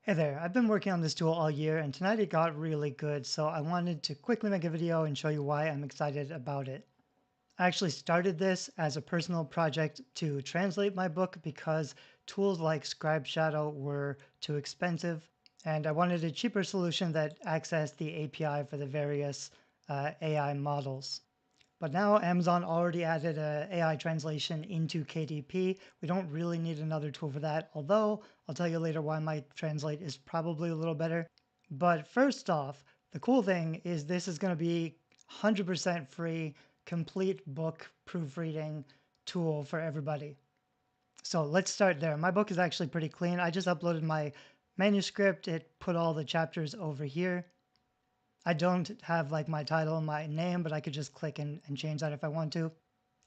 Hey there, I've been working on this tool all year and tonight it got really good, so I wanted to quickly make a video and show you why I'm excited about it. I actually started this as a personal project to translate my book because tools like Scribe Shadow were too expensive, and I wanted a cheaper solution that accessed the API for the various AI models. But now Amazon already added a AI translation into KDP. We don't really need another tool for that, although I'll tell you later why my translate is probably a little better. But first off, the cool thing is this is going to be 100% free, complete book proofreading tool for everybody. So let's start there. My book is actually pretty clean. I just uploaded my manuscript. It put all the chapters over here. I don't have like my title and my name, but I could just click and change that if I want to.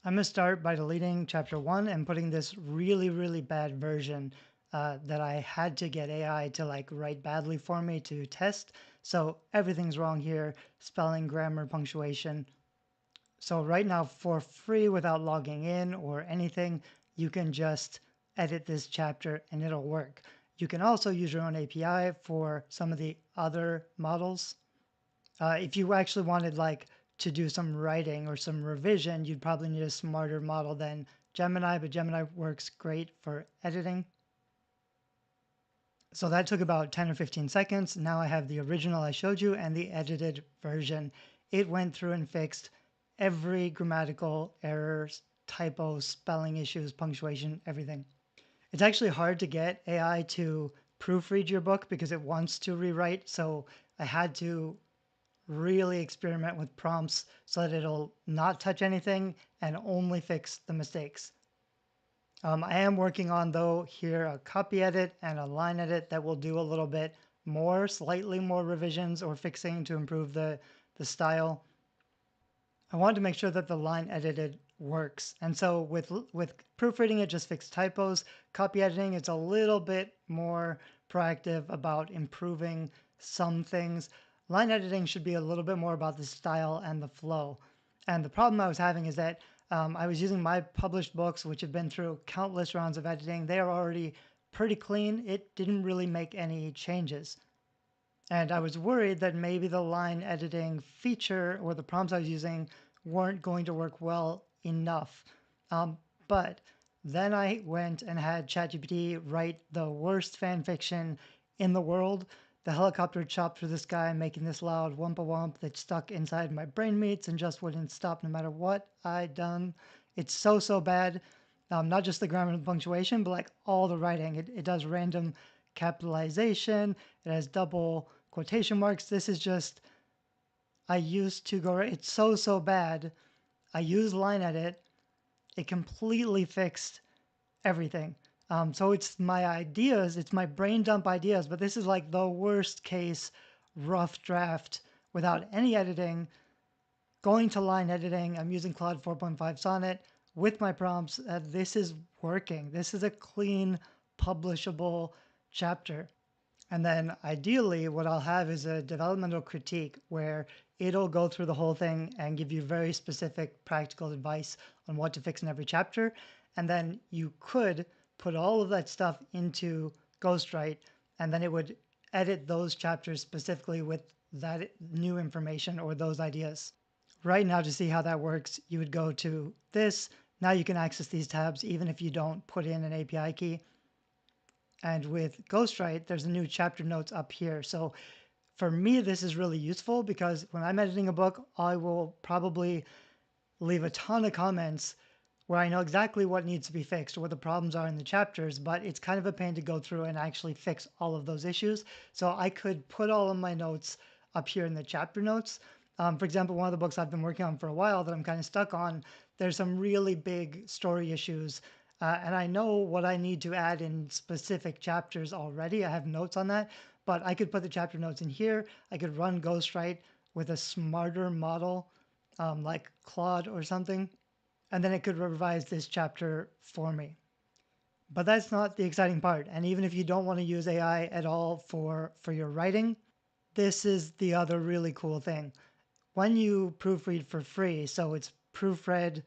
I'm going to start by deleting chapter 1 and putting this really bad version that I had to get AI to like write badly for me to test. So everything's wrong here, spelling, grammar, punctuation. So right now for free without logging in or anything, you can just edit this chapter and it'll work. You can also use your own API for some of the other models. If you actually wanted like to do some writing or some revision, you'd probably need a smarter model than Gemini, but Gemini works great for editing. So that took about 10 or 15 seconds. Now I have the original I showed you and the edited version. It went through and fixed every grammatical errors, typos, spelling issues, punctuation, everything. It's actually hard to get AI to proofread your book because it wants to rewrite. So I had to really experiment with prompts so that it'll not touch anything and only fix the mistakes. I am working on, though, here a copy edit and a line edit that will do a little bit more, slightly more revisions or fixing to improve the style. I want to make sure that the line edited works. And so with proofreading, it just fixed typos. Copy editing, it's a little bit more proactive about improving some things. Line editing should be a little bit more about the style and the flow. And the problem I was having is that I was using my published books, which have been through countless rounds of editing. They are already pretty clean. It didn't really make any changes. And I was worried that maybe the line editing feature or the prompts I was using weren't going to work well enough. But then I went and had ChatGPT write the worst fan fiction in the world. The helicopter chopped through the sky, making this loud wumpa wump that stuck inside my brain meats and just wouldn't stop no matter what I'd done. It's so bad. Not just the grammar and punctuation, but like all the writing. It does random capitalization. It has double quotation marks. This is just, I used to go, it's so bad. I used line edit. It completely fixed everything. So it's my ideas, it's my brain dump ideas, but this is like the worst case rough draft without any editing. Going to line editing, I'm using Claude 4.5 Sonnet with my prompts. This is working. This is a clean, publishable chapter. And then ideally, what I'll have is a developmental critique where it'll go through the whole thing and give you very specific practical advice on what to fix in every chapter. And then you could put all of that stuff into Ghostwrite, and then it would edit those chapters specifically with that new information or those ideas. Right now, to see how that works, you would go to this. Now you can access these tabs even if you don't put in an API key. And with Ghostwrite, there's a new chapter notes up here. So for me, this is really useful because when I'm editing a book, I will probably leave a ton of comments where I know exactly what needs to be fixed or what the problems are in the chapters, but it's kind of a pain to go through and actually fix all of those issues. So I could put all of my notes up here in the chapter notes. For example, one of the books I've been working on for a while that I'm kind of stuck on, there's some really big story issues. And I know what I need to add in specific chapters already. I have notes on that, but I could put the chapter notes in here. I could run Ghostwrite with a smarter model like Claude or something, and then it could revise this chapter for me. But that's not the exciting part. And even if you don't want to use AI at all for your writing, this is the other really cool thing. When you proofread for free, so it's proofread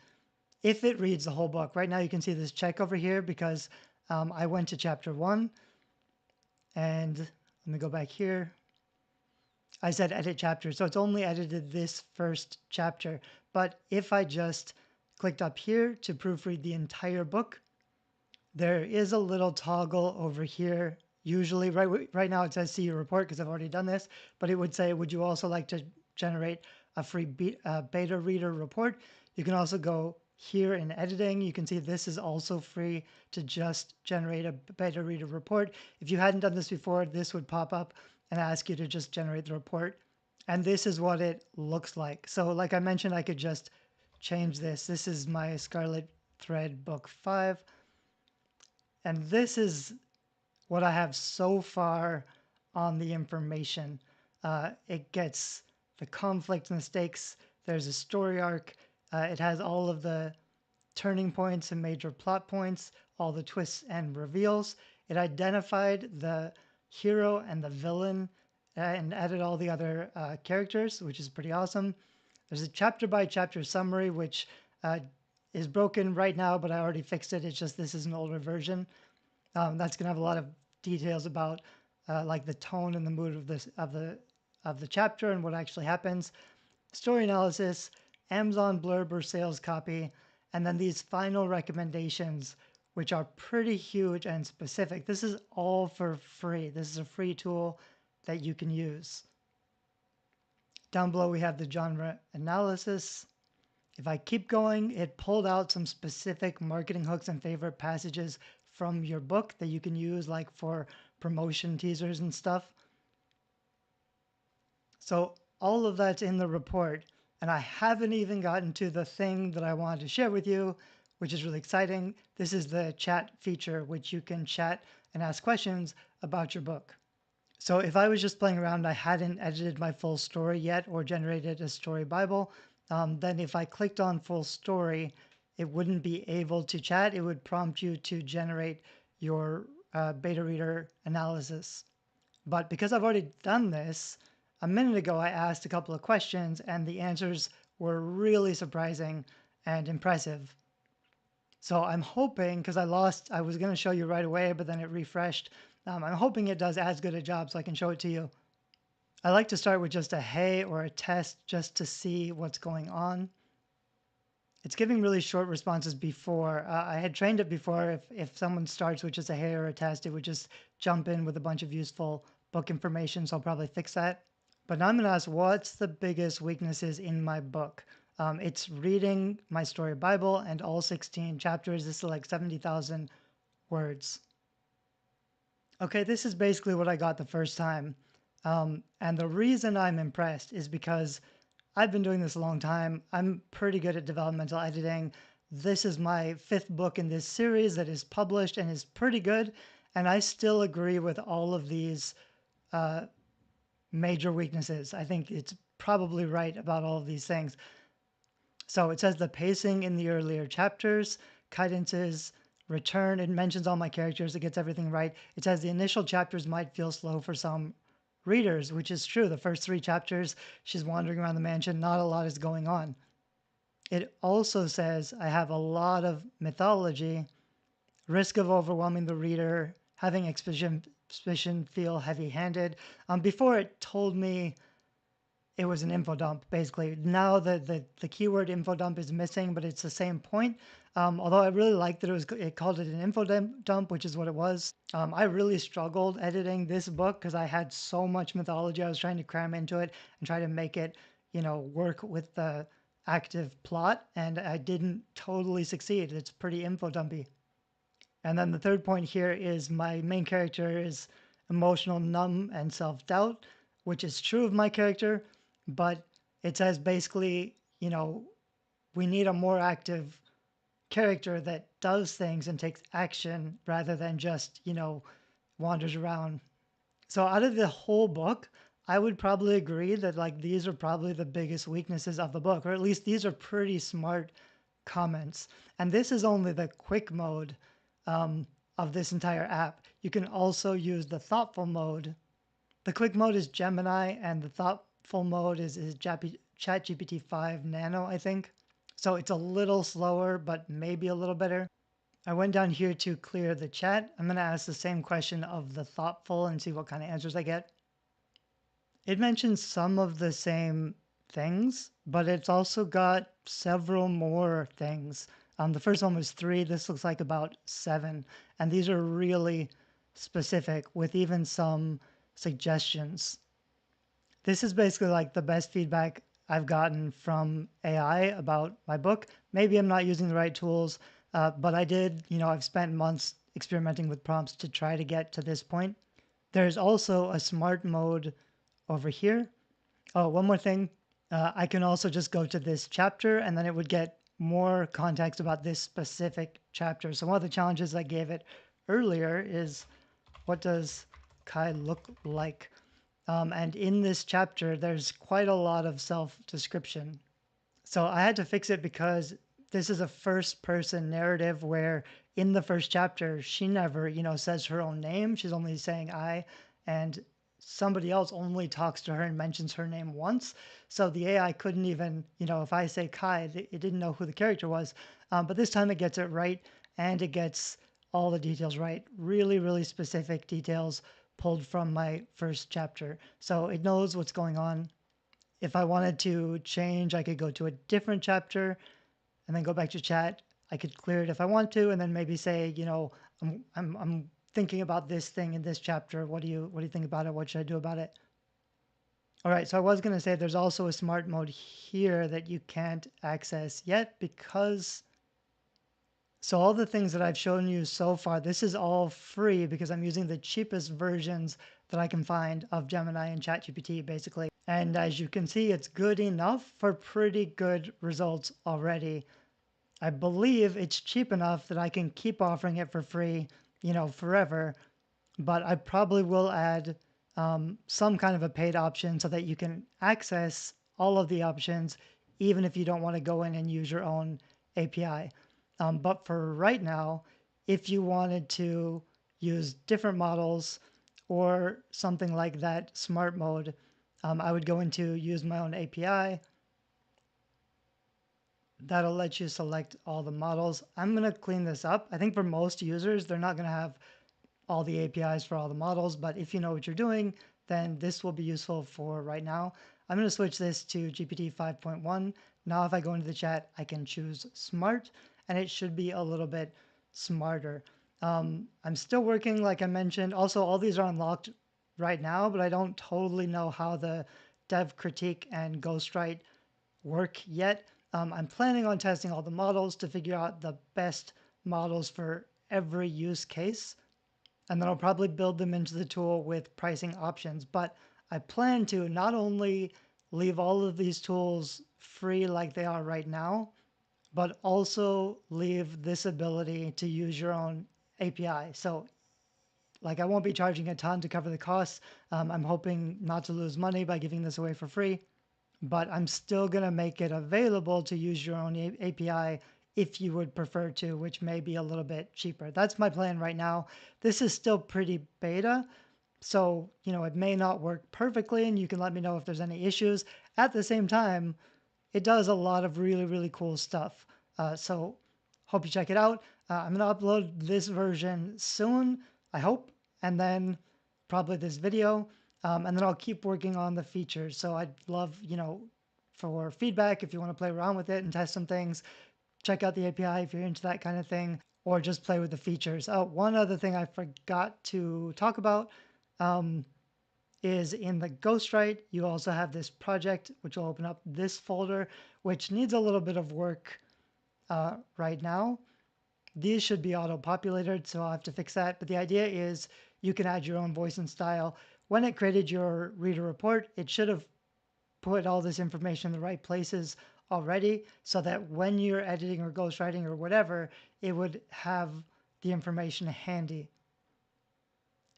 if it reads the whole book. Right now you can see this check over here because I went to chapter 1 and Let me go back here. I said edit chapter, so it's only edited this first chapter. But if I just clicked up here to proofread the entire book, there is a little toggle over here. Usually, right now it says see your report because I've already done this, but it would say, would you also like to generate a free beta reader report? You can also go here in editing. You can see this is also free to just generate a beta reader report. If you hadn't done this before, this would pop up and ask you to just generate the report. And this is what it looks like. So like I mentioned, I could just change this. This is my Scarlet Thread book 5. And this is what I have so far on the information. It gets the conflict and the stakes. There's a story arc. It has all of the turning points and major plot points, all the twists and reveals. It identified the hero and the villain and added all the other characters, which is pretty awesome. There's a chapter by chapter summary, which is broken right now, but I already fixed it. It's just this is an older version. That's going to have a lot of details about like the tone and the mood of the chapter and what actually happens. Story analysis, Amazon blurb or sales copy, and then these final recommendations, which are pretty huge and specific. This is all for free. This is a free tool that you can use. Down below, we have the genre analysis. If I keep going, it pulled out some specific marketing hooks and favorite passages from your book that you can use like for promotion teasers and stuff. So all of that's in the report. And I haven't even gotten to the thing that I wanted to share with you, which is really exciting. This is the chat feature, which you can chat and ask questions about your book. So if I was just playing around, I hadn't edited my full story yet or generated a story Bible, then if I clicked on full story, it wouldn't be able to chat. It would prompt you to generate your beta reader analysis. But because I've already done this, a minute ago I asked a couple of questions and the answers were really surprising and impressive. So I'm hoping, because I was going to show you right away, but then it refreshed. I'm hoping it does as good a job so I can show it to you. I like to start with just a hey or a test just to see what's going on. It's giving really short responses before. I had trained it before. If someone starts with just a hey or a test, it would just jump in with a bunch of useful book information. So I'll probably fix that. But now I'm going to ask, what's the biggest weaknesses in my book? It's reading my story Bible and all 16 chapters. This is like 70,000 words. Okay, this is basically what I got the first time. And the reason I'm impressed is because I've been doing this a long time. I'm pretty good at developmental editing. This is my 5th book in this series that is published and is pretty good. And I still agree with all of these major weaknesses. I think it's probably right about all of these things. So it says the pacing in the earlier chapters, cadences, return. It mentions all my characters. It gets everything right. It says the initial chapters might feel slow for some readers, which is true. The first 3 chapters, she's wandering around the mansion. Not a lot is going on. It also says I have a lot of mythology, risk of overwhelming the reader, having exposition feel heavy-handed. Before it told me it was an info dump, basically. Now the keyword info dump is missing, but it's the same point. Although I really liked that it called it an info dump, which is what it was. I really struggled editing this book because I had so much mythology I was trying to cram into it and try to make it, work with the active plot, and I didn't totally succeed. It's pretty info dumpy. And then the third point here is my main character is emotional, numb, and self-doubt, which is true of my character, but it says basically, we need a more active character that does things and takes action rather than just, wanders around. So out of the whole book, I would probably agree that like these are probably the biggest weaknesses of the book, or at least these are pretty smart comments. And this is only the quick mode of this entire app. You can also use the thoughtful mode. The quick mode is Gemini, and the thoughtful mode is ChatGPT 5 Nano, I think. So it's a little slower, but maybe a little better. I went down here to clear the chat. I'm going to ask the same question of the thoughtful and see what kind of answers I get. It mentions some of the same things, but it's also got several more things. The first one was 3. This looks like about 7. And these are really specific with even some suggestions. This is basically like the best feedback I've gotten from AI about my book. Maybe I'm not using the right tools, but I did, I've spent months experimenting with prompts to try to get to this point. There's also a smart mode over here. Oh, one more thing. I can also just go to this chapter and then it would get more context about this specific chapter. So one of the challenges I gave it earlier is, what does Kai look like? And in this chapter, there's quite a lot of self-description. So I had to fix it because this is a first-person narrative where in the first chapter, she never, says her own name. She's only saying I, and somebody else only talks to her and mentions her name once. So the AI couldn't even, if I say Kai, it didn't know who the character was. But this time it gets it right, and it gets all the details right. Really, really specific details pulled from my first chapter. So it knows what's going on. If I wanted to change, I could go to a different chapter and then go back to chat. I could clear it if I want to, and then maybe say, I'm thinking about this thing in this chapter. What do you think about it? What should I do about it? All right, so I was going to say there's also a smart mode here that you can't access yet because so all the things that I've shown you so far, this is all free because I'm using the cheapest versions that I can find of Gemini and ChatGPT, basically. And as you can see, it's good enough for pretty good results already. I believe it's cheap enough that I can keep offering it for free, forever. But I probably will add some kind of a paid option so that you can access all of the options, even if you don't want to go in and use your own API. But for right now, if you wanted to use different models or something like that smart mode, I would go into use my own API. That'll let you select all the models. I'm going to clean this up. I think for most users, they're not going to have all the APIs for all the models, but if you know what you're doing, then this will be useful for right now. I'm going to switch this to GPT 5.1. Now, if I go into the chat, I can choose smart, and it should be a little bit smarter. I'm still working, like I mentioned. Also, all these are unlocked right now, but I don't totally know how the dev critique and ghostwrite work yet. I'm planning on testing all the models to figure out the best models for every use case. And then I'll probably build them into the tool with pricing options. But I plan to not only leave all of these tools free like they are right now, but also leave this ability to use your own API. So like I won't be charging a ton to cover the costs. I'm hoping not to lose money by giving this away for free, but I'm still going to make it available to use your own API if you would prefer to, which may be a little bit cheaper. That's my plan right now. This is still pretty beta, so it may not work perfectly, and you can let me know if there's any issues. At the same time, it does a lot of really, really cool stuff. So hope you check it out. I'm going to upload this version soon, I hope, and then probably this video. And then I'll keep working on the features. So I'd love, for feedback if you want to play around with it and test some things. Check out the API if you're into that kind of thing, or just play with the features. One other thing I forgot to talk about is in the Ghostwrite, you also have this project, which will open up this folder, which needs a little bit of work right now. These should be auto-populated, so I'll have to fix that. But the idea is you can add your own voice and style. When it created your reader report, it should have put all this information in the right places already so that when you're editing or ghostwriting or whatever, it would have the information handy.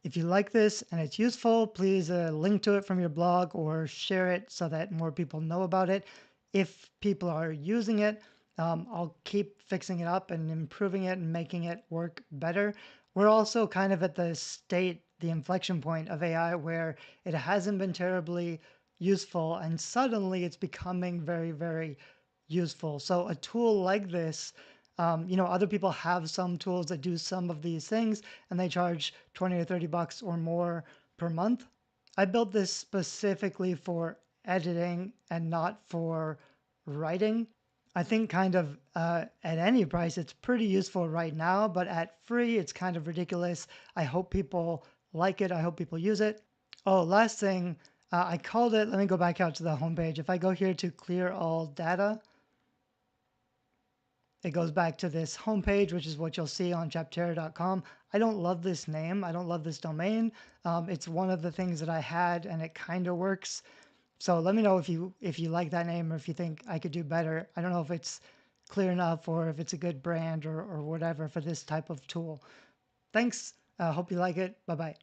If you like this and it's useful, please link to it from your blog or share it so that more people know about it. If people are using it, I'll keep fixing it up and improving it and making it work better. We're also kind of at the inflection point of AI where it hasn't been terribly useful and suddenly it's becoming very, very useful. So a tool like this Other people have some tools that do some of these things and they charge 20 or 30 bucks or more per month. I built this specifically for editing and not for writing. I think kind of at any price, it's pretty useful right now, but at free, it's kind of ridiculous. I hope people like it. I hope people use it. Oh, last thing, I called it, let me go back out to the homepage. If I go here to clear all data, it goes back to this homepage, which is what you'll see on chapterra.com. I don't love this name. I don't love this domain. It's one of the things that I had and it kind of works. So let me know if you like that name or if you think I could do better. I don't know if it's clear enough or if it's a good brand or whatever for this type of tool. Thanks. Hope you like it. Bye-bye.